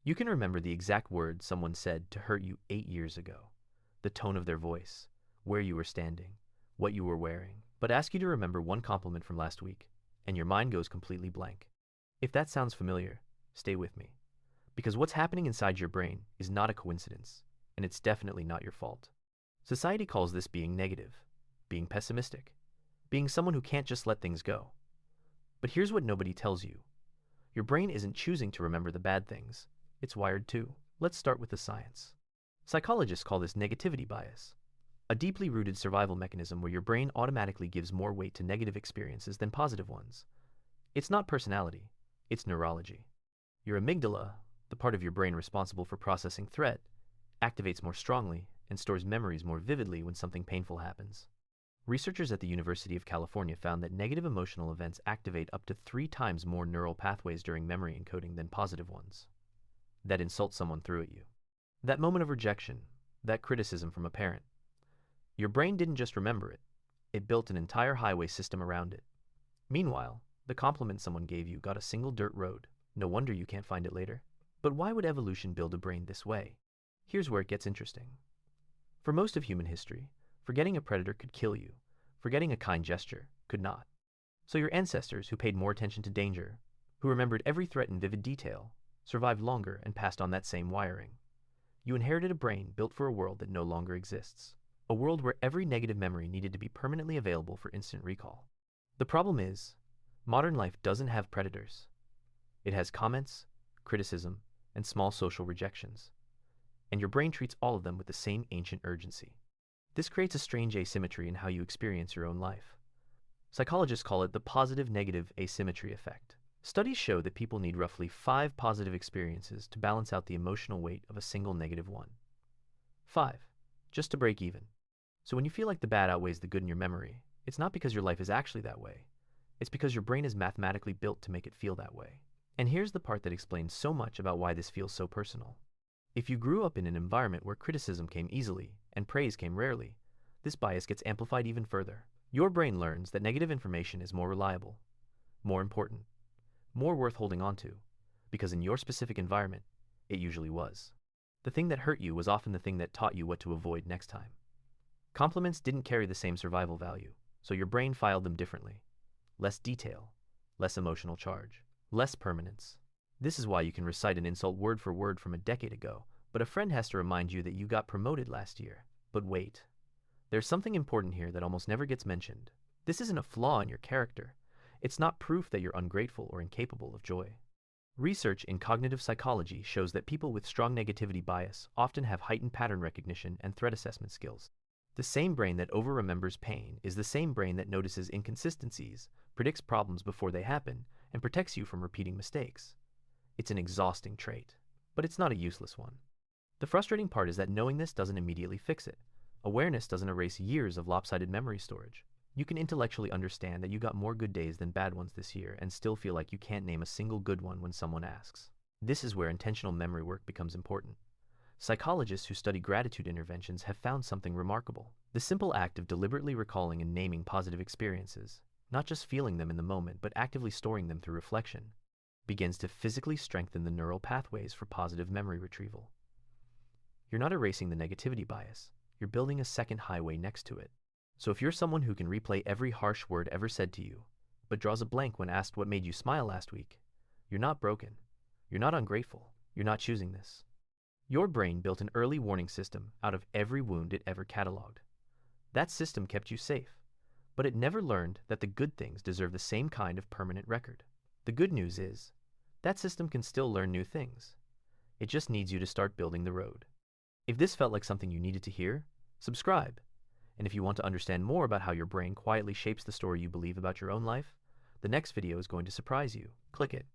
You can remember the exact words someone said to hurt you 8 years ago, the tone of their voice, where you were standing, what you were wearing, but ask you to remember one compliment from last week, and your mind goes completely blank. If that sounds familiar, stay with me, because what's happening inside your brain is not a coincidence, and it's definitely not your fault. Society calls this being negative, being pessimistic, being someone who can't just let things go. But here's what nobody tells you. Your brain isn't choosing to remember the bad things. It's wired to. Let's start with the science. Psychologists call this negativity bias, a deeply rooted survival mechanism where your brain automatically gives more weight to negative experiences than positive ones. It's not personality, it's neurology. Your amygdala, the part of your brain responsible for processing threat, activates more strongly and stores memories more vividly when something painful happens. Researchers at the University of California found that negative emotional events activate up to 3 times more neural pathways during memory encoding than positive ones. That insult someone threw at you. That moment of rejection, that criticism from a parent. Your brain didn't just remember it, it built an entire highway system around it. Meanwhile, the compliment someone gave you got a single dirt road. No wonder you can't find it later. But why would evolution build a brain this way? Here's where it gets interesting. For most of human history, forgetting a predator could kill you. Forgetting a kind gesture could not. So your ancestors, who paid more attention to danger, who remembered every threat in vivid detail, survived longer and passed on that same wiring. You inherited a brain built for a world that no longer exists. A world where every negative memory needed to be permanently available for instant recall. The problem is, modern life doesn't have predators. It has comments, criticism, and small social rejections. And your brain treats all of them with the same ancient urgency. This creates a strange asymmetry in how you experience your own life. Psychologists call it the positive-negative asymmetry effect. Studies show that people need roughly 5 positive experiences to balance out the emotional weight of a single negative one. 5. Just to break even. So when you feel like the bad outweighs the good in your memory, it's not because your life is actually that way. It's because your brain is mathematically built to make it feel that way. And here's the part that explains so much about why this feels so personal. If you grew up in an environment where criticism came easily and praise came rarely, this bias gets amplified even further. Your brain learns that negative information is more reliable, more important, more worth holding on to, because in your specific environment, it usually was. The thing that hurt you was often the thing that taught you what to avoid next time. Compliments didn't carry the same survival value, so your brain filed them differently. Less detail, less emotional charge, less permanence. This is why you can recite an insult word for word from a decade ago, but a friend has to remind you that you got promoted last year. But wait, there's something important here that almost never gets mentioned. This isn't a flaw in your character. It's not proof that you're ungrateful or incapable of joy. Research in cognitive psychology shows that people with strong negativity bias often have heightened pattern recognition and threat assessment skills. The same brain that over-remembers pain is the same brain that notices inconsistencies, predicts problems before they happen, and protects you from repeating mistakes. It's an exhausting trait, but it's not a useless one. The frustrating part is that knowing this doesn't immediately fix it. Awareness doesn't erase years of lopsided memory storage. You can intellectually understand that you got more good days than bad ones this year and still feel like you can't name a single good one when someone asks. This is where intentional memory work becomes important. Psychologists who study gratitude interventions have found something remarkable. The simple act of deliberately recalling and naming positive experiences, not just feeling them in the moment but actively storing them through reflection, begins to physically strengthen the neural pathways for positive memory retrieval. You're not erasing the negativity bias, you're building a second highway next to it. So if you're someone who can replay every harsh word ever said to you, but draws a blank when asked what made you smile last week, you're not broken, you're not ungrateful, you're not choosing this. Your brain built an early warning system out of every wound it ever cataloged. That system kept you safe, but it never learned that the good things deserve the same kind of permanent record. The good news is, that system can still learn new things. It just needs you to start building the road. If this felt like something you needed to hear, subscribe. And if you want to understand more about how your brain quietly shapes the story you believe about your own life, the next video is going to surprise you. Click it.